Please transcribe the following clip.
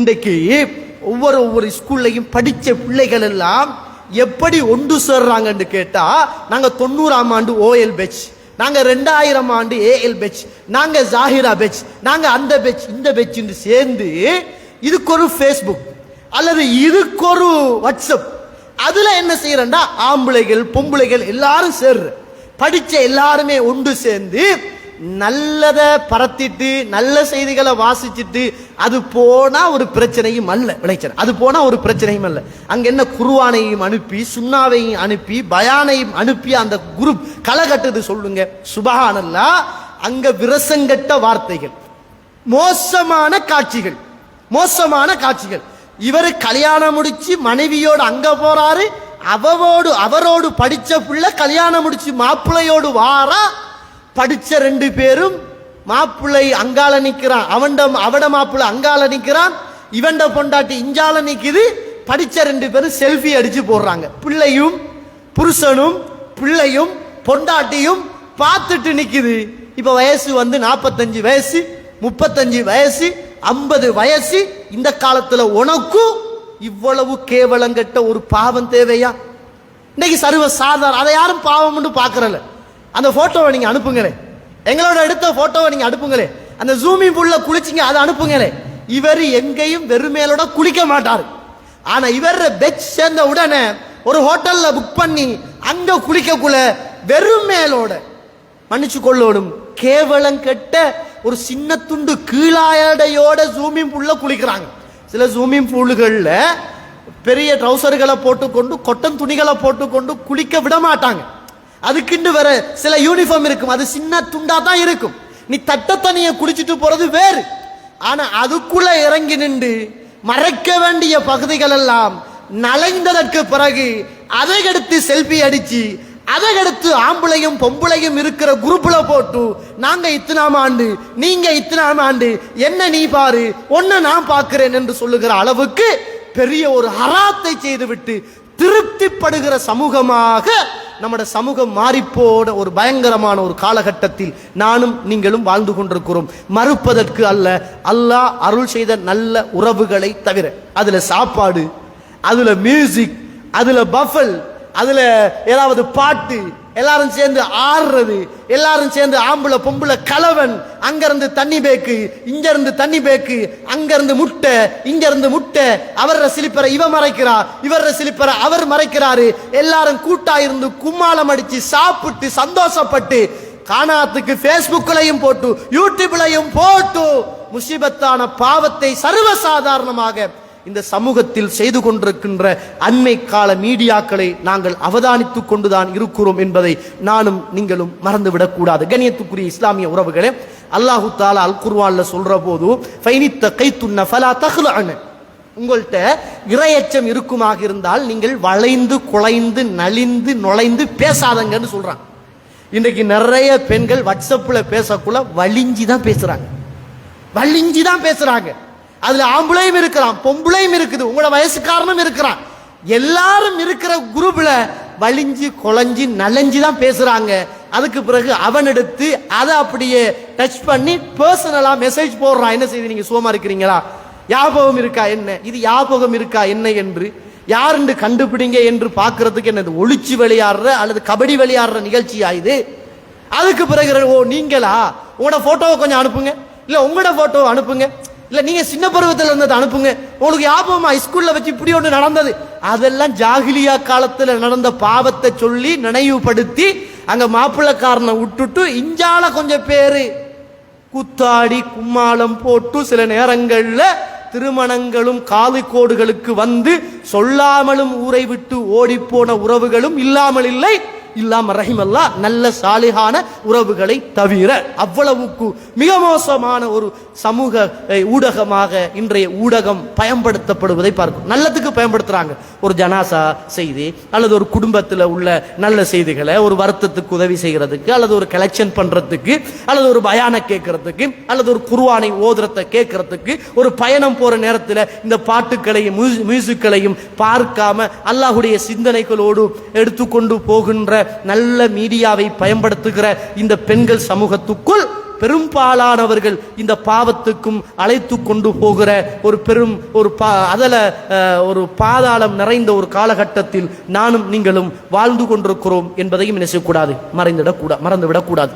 இன்றைக்கு ஒவ்வொரு ஸ்கூல்லையும் படிச்ச பிள்ளைகள் எல்லாம் எப்படி ஒன்று சேர்றாங்கன்னு கேட்டா, நாங்க 90ஆம் ஆண்டு OL பேட்ச், நாங்க 2000ஆம் ஆண்டு AL பேட்ச், நாங்க ஜாகிரா பேட்ச், நாங்க அந்த பேட்ச் இந்த பேட்ச் சேர்ந்து இதுக்கு ஒரு ஃபேஸ்புக் அல்லது இதுக்கு ஒரு வாட்ஸ்அப், அதுல என்ன செய்யறா, ஆம்பளைகள் பொம்பளைகள் எல்லாரும் சேர்ற படிச்ச எல்லாருமே ஒன்று சேர்ந்து நல்லத பரத்திட்டு நல்ல செய்திகளை வாசிச்சுட்டு அது போனா ஒரு பிரச்சனையும் அல்ல விளைச்சல், அது போனா ஒரு பிரச்சனையும் அல்ல. அங்க என்ன குர்ஆனையும் அனுப்பி சுன்னாவையும் அனுப்பி பயானையும் அனுப்பி அந்த குரூப் களை கட்டுது சொல்லுங்க. சுபஹானல்லாஹ். அங்க விரசங்கட்ட வார்த்தைகள், மோசமான காட்சிகள், மோசமான காட்சிகள். இவரு கல்யாணம் முடிச்சு மனைவியோடு அங்க போறாரு, அவரோடு படிச்ச பிள்ளை கல்யாணம் முடிச்சு மாப்பிள்ளையோடு வாரா. படிச்ச 2 பேரும் மாப்பிள்ளை அங்கால நிக்கிறான், அவட மாப்பிள்ளை அங்கால நிக்கிறான், இவண்ட பொண்டாட்டி இஞ்சால நிக்குது. படிச்ச 2 பேரும் செல்ஃபி அடிச்சு போடுறாங்க. பிள்ளையும் புருஷனும் பிள்ளையும் பொண்டாட்டியும் பார்த்துட்டு நிக்குது. இப்ப வயசு 45 வயசு, 35 வயசு, 50 வயசு. இந்த காலத்துல உனக்கு இவ்வளவு கேவலங்கட்ட ஒரு பாவம் தேவையா? இன்னைக்கு சர்வ சாதாரண, அதை யாரும் பாவம் பாக்குறல. அந்த போட்டோவை நீங்க அனுப்புங்களே, எங்களோட எடுத்த போட்டோவை நீங்க அனுப்புங்களே, அந்த ஜூமிங் பூல்ல குளிச்சிங்க அதை அனுப்புங்களே. இவர் எங்கேயும் வெறுமேலோட குளிக்க மாட்டாரு. ஆனா இவர் பெச் சேர்ந்த உடனே ஒரு ஹோட்டல்ல புக் பண்ணி அங்க குளிக்கக்குள்ள வெறுமேலோட மன்னிச்சு கொள்ளோடும் கேவலம் கெட்ட ஒரு சின்ன துண்டு கீழாயடையோட ஜூமிங் பூல்ல குளிக்கிறாங்க. சில ஜூமிங் பூல்கள்ல பெரிய ட்ரௌசர்களை போட்டுக்கொண்டு கொட்டன் துணிகளை போட்டுக்கொண்டு குளிக்க விட மாட்டாங்க. அதுக்குண்டு வர சில யூனிஃபார்ம் இருக்கும், அது சின்ன துண்டா தான் இருக்கும். நீ தட்ட தண்ணியை குடிச்சிட்டு போறது வேறு. ஆனா அதுக்குள்ள இறங்கி நின்று மறைக்க வேண்டிய பகுதிகள் எல்லாம் நலைந்ததற்கு பிறகு அதை எடுத்து செல்ஃபி அடிச்சு அதை எடுத்து ஆம்பளையும் பொம்பளையும் இருக்கிற குரூப்ல போட்டு நாங்க இத்தனாம் ஆண்டு நீங்க இத்தனாம் ஆண்டு என்ன நீ பாரு ஒன்ன நான் பார்க்கிறேன் என்று சொல்லுகிற அளவுக்கு பெரிய ஒரு ஹராத்தை செய்துவிட்டு திருப்திப்படுகிற சமூகமாக நம்முடைய சமூகம் மாறிப்போட ஒரு பயங்கரமான ஒரு காலகட்டத்தில் நானும் நீங்களும் வாழ்ந்து கொண்டிருக்கிறோம். மறுப்பதற்கு அல்ல, அல்லாஹ் அருள் செய்த நல்ல உறவுகளை தவிர. அதுல சாப்பாடு, அதுல மியூசிக், அதுல பஃபல், அதுல ஏதாவது பாட்டு, எல்லாரும் சேர்ந்து ஆடுறது, எல்லாரும் சேர்ந்து ஆம்பளை பொம்பளை கலவன், அங்க இருந்து தண்ணி பேக்கு, இங்க இருந்து தண்ணி பேக்கு, அங்க இருந்து முட்டை, இங்க இருந்து முட்டை, அவர சிலிப்பரை இவ மறைக்கிறா, இவர சிலிப்பரை அவர் மறைக்கிறாரு. எல்லாரும் கூட்டா இருந்து கும்மாளம் அடிச்சு சாப்பிட்டு சந்தோஷப்பட்டு காணாத்துக்கு பேஸ்புக்லையும் போட்டு யூடியூப்லையும் போட்டு முசீபத்தான பாவத்தை சர்வசாதாரணமாக இந்த சமூகத்தில் செய்து கொண்டிருக்கின்ற அண்மை கால மீடியாக்களை நாங்கள் அவதானித்துக் கொண்டுதான் இருக்கிறோம் என்பதை நானும் நீங்களும் மறந்துவிடக் கூடாது. கண்ணியத்துக்குரிய இஸ்லாமிய உறவுகளே, அல்லாஹு தஆலா அல் குர்ஆன்ல சொல்ற போது ஃபைனித்த கைத்துன்ன ஃபலா தக்லஅன, உங்கள்கிட்ட இறையச்சம் இருக்குமாக இருந்தால் நீங்கள் வளைந்து குலைந்து நலிந்து நுழைந்து பேசாதங்கன்னு சொல்றாங்க. இன்றைக்கு நிறைய பெண்கள் வாட்ஸ்அப்ல பேசக்குள்ள வலிஞ்சி தான் பேசுறாங்க, வலிஞ்சி தான் பேசுறாங்க. அதுல ஆம்பளையும் இருக்கிறான், பொம்பளையும் இருக்குது, உங்களோட வயசுக்காரனும் இருக்கிறான். எல்லாரும் இருக்கிற குரூப்ல வலிஞ்சு குலைஞ்சி நலஞ்சி தான் பேசுறாங்க. அதுக்கு பிறகு அவன் எடுத்து அதை அப்படியே டச் பண்ணி பர்சனலா மெசேஜ் போடுறான். என்ன செய்து, நீங்க சுகமா இருக்கிறீங்களா, ஞாபகம் இருக்கா என்ன, இது ஞாபகம் இருக்கா என்ன என்று யாருன்னு கண்டுபிடிங்க என்று பாக்குறதுக்கு என்னது ஒளிச்சு விளையாடுற அல்லது கபடி விளையாடுற நிகழ்ச்சியா இது? அதுக்கு பிறகு ஓ நீங்களா, உங்களோட போட்டோவை கொஞ்சம் அனுப்புங்க, இல்ல உங்களோட போட்டோவை அனுப்புங்க, இல்ல நீங்க சின்ன பருவத்தில் இருந்தது அனுப்புங்க, உங்களுக்கு ஞாபகமா ஸ்கூல்ல வச்சு இப்படி ஒன்று நடந்தது. அதெல்லாம் ஜாகிலியா காலத்துல நடந்த பாவத்தை சொல்லி நினைவுபடுத்தி அங்க மாப்பிள்ளைக்காரனை விட்டுட்டு இஞ்சால கொஞ்சம் பேரு குத்தாடி கும்மாளம் போட்டு சில நேரங்கள்ல திருமணங்களும் காலிக்கோடுகளுக்கு வந்து சொல்லாமலும் ஊரை விட்டு ஓடிப்போன உறவுகளும் இல்லாமல் இல்லை. இல்லாம ரஹிமல்லா நல்ல சாலிகான உறவுகளை தவிர. அவ்வளவுக்கு மிக மோசமான ஒரு சமூக ஊடகமாக இன்றைய ஊடகம் பயன்படுத்தப்படுவதை பார்க்கும். நல்லதுக்கு பயன்படுத்துறாங்க, ஒரு ஜனாசா செய்தி அல்லது ஒரு குடும்பத்தில் உள்ள நல்ல செய்திகளை ஒரு வருத்தத்துக்கு உதவி செய்கிறதுக்கு அல்லது ஒரு கலெக்ஷன் பண்றதுக்கு அல்லது ஒரு பயான கேட்கறதுக்கு அல்லது ஒரு குர்ஆனை ஓதுறதை கேட்கறதுக்கு ஒரு பயணம் போற நேரத்தில் இந்த பாட்டுக்களையும் மியூசிக்களையும் பார்க்காம அல்லாஹ்வுடைய சிந்தனைகளோடு எடுத்துக்கொண்டு போகின்ற நல்ல மீடியாவை பயன்படுத்துகிற இந்த பெண்கள் சமூகத்துக்குள் பெரும்பாலானவர்கள் இந்த பாவத்துக்கும் அழைத்து கொண்டு போகிற ஒரு பாதாளம் நிறைந்த ஒரு காலகட்டத்தில் நானும் நீங்களும் வாழ்ந்து கொண்டிருக்கிறோம் என்பதையும் நினைக்கக்கூடாது, மறந்துவிடக்கூடாது.